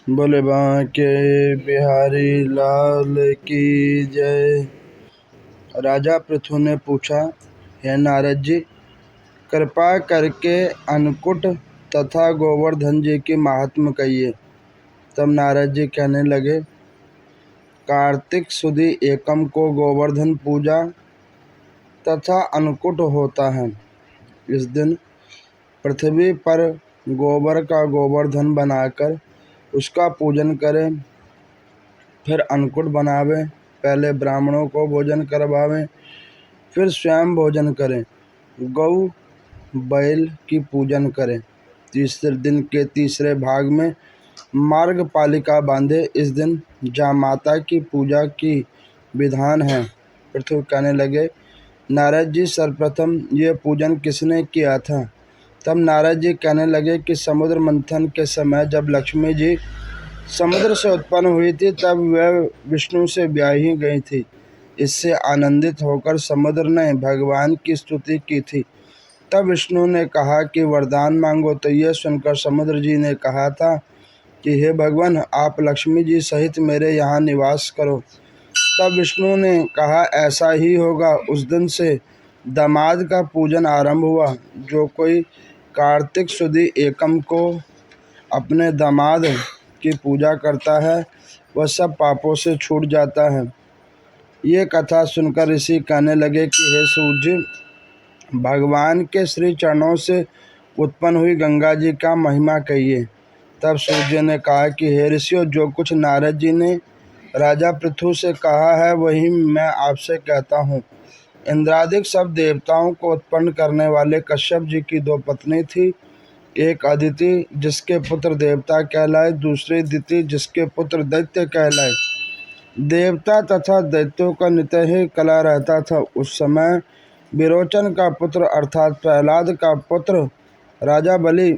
बोले बांके बिहारी लाल की जय। राजा पृथु ने पूछा, हे नारद जी, कृपा करके अन्नकूट तथा गोवर्धन जी की महात्म कहिए। तब नारद जी कहने लगे, कार्तिक सुदी एकम को गोवर्धन पूजा तथा अन्नकूट होता है। इस दिन पृथ्वी पर गोबर का गोवर्धन बनाकर उसका पूजन करें, फिर अन्नकूट बनावें, पहले ब्राह्मणों को भोजन करवावें, फिर स्वयं भोजन करें, गौ बैल की पूजन करें। तीसरे दिन के तीसरे भाग में मार्ग पालिका बांधे। इस दिन जामाता की पूजा की विधान है। पृथु कहने लगे, नारद जी, सर्वप्रथम ये पूजन किसने किया था? तब नारद जी कहने लगे कि समुद्र मंथन के समय जब लक्ष्मी जी समुद्र से उत्पन्न हुई थी, तब वह विष्णु से ब्याही गई थी। इससे आनंदित होकर समुद्र ने भगवान की स्तुति की थी। तब विष्णु ने कहा कि वरदान मांगो। तो यह सुनकर समुद्र जी ने कहा था कि हे भगवान, आप लक्ष्मी जी सहित मेरे यहाँ निवास करो। तब विष्णु ने कहा, ऐसा ही होगा। उस दिन से दामाद का पूजन आरंभ हुआ। जो कोई कार्तिक सुदी एकम को अपने दामाद की पूजा करता है, वह सब पापों से छूट जाता है। ये कथा सुनकर ऋषि कहने लगे कि हे सूर्य, भगवान के श्री चरणों से उत्पन्न हुई गंगा जी का महिमा कहिए। तब सूर्य ने कहा कि हे ऋषियों, जो कुछ नारद जी ने राजा पृथु से कहा है, वही मैं आपसे कहता हूँ। इंद्रादिक सब देवताओं को उत्पन्न करने वाले कश्यप जी की दो पत्नी थी। एक अदिति, जिसके पुत्र देवता कहलाए, दूसरी दिति, जिसके पुत्र दैत्य कहलाए। देवता तथा दैत्यों का नित्य ही कला रहता था। उस समय विरोचन का पुत्र अर्थात प्रहलाद का पुत्र राजा बलि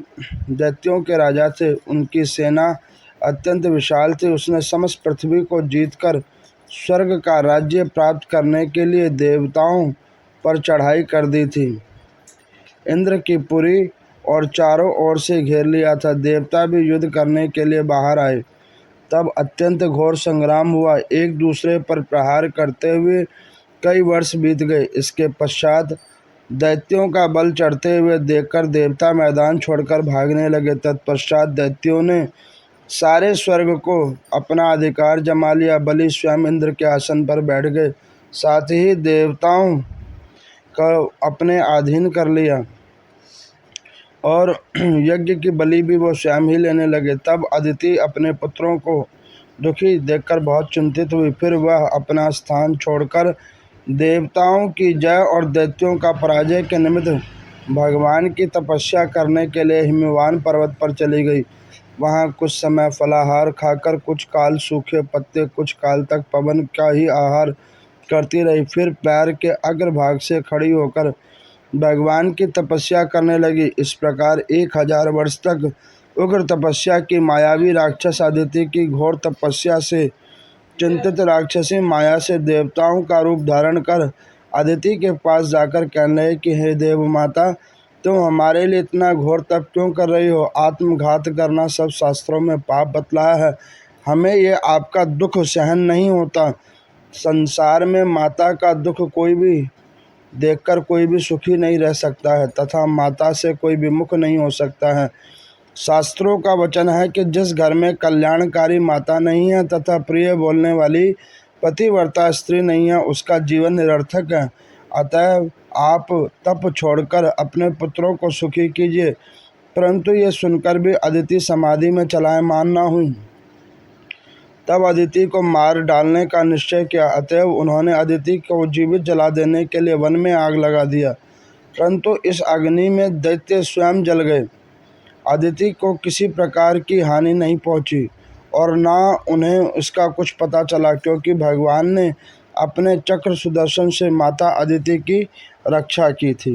दैत्यों के राजा थे। उनकी सेना अत्यंत विशाल थी। उसने समस्त पृथ्वी को जीतकर स्वर्ग का राज्य प्राप्त करने के लिए देवताओं पर चढ़ाई कर दी थी। इंद्र की पुरी और चारों ओर से घेर लिया था। देवता भी युद्ध करने के लिए बाहर आए। तब अत्यंत घोर संग्राम हुआ। एक दूसरे पर प्रहार करते हुए कई वर्ष बीत गए। इसके पश्चात दैत्यों का बल चढ़ते हुए देखकर देवता मैदान छोड़कर भागने लगे। तत्पश्चात दैत्यों ने सारे स्वर्ग को अपना अधिकार जमा लिया। बलि स्वयं इंद्र के आसन पर बैठ गए, साथ ही देवताओं को अपने अधीन कर लिया और यज्ञ की बलि भी वो स्वयं ही लेने लगे। तब अदिति अपने पुत्रों को दुखी देखकर बहुत चिंतित हुई। फिर वह अपना स्थान छोड़कर देवताओं की जय और दैत्यों का पराजय के निमित्त भगवान की तपस्या करने के लिए हिमवान पर्वत पर चली गई। वहाँ कुछ समय फलाहार खाकर, कुछ काल सूखे पत्ते, कुछ काल तक पवन का ही आहार करती रही। फिर पैर के अग्रभाग से खड़ी होकर भगवान की तपस्या करने लगी। इस प्रकार 1000 वर्ष तक उग्र तपस्या की मायावी राक्षस अदिति की घोर तपस्या से चिंतित राक्षसी माया से देवताओं का रूप धारण कर अदिति के पास जाकर कहने लगे कि हे देव माता, तुम हमारे लिए इतना घोर तप क्यों कर रही हो? आत्मघात करना सब शास्त्रों में पाप बतलाया है। हमें ये आपका दुख सहन नहीं होता। संसार में माता का दुख कोई भी देखकर कोई भी सुखी नहीं रह सकता है तथा माता से कोई विमुख नहीं हो सकता है। शास्त्रों का वचन है कि जिस घर में कल्याणकारी माता नहीं है तथा प्रिय बोलने वाली पतिव्रता स्त्री नहीं है, उसका जीवन निरर्थक है। अतः आप तप छोड़कर अपने पुत्रों को सुखी कीजिए। परंतु ये सुनकर भी अदिति समाधि में चलायमान न हुई। तब अदिति को मार डालने का निश्चय किया। अतएव उन्होंने अदिति को जीवित जला देने के लिए वन में आग लगा दिया। परंतु इस अग्नि में दैत्य स्वयं जल गए। अदिति को किसी प्रकार की हानि नहीं पहुंची और न उन्हें इसका कुछ पता चला, क्योंकि भगवान ने अपने चक्र सुदर्शन से माता अदिति की रक्षा की थी।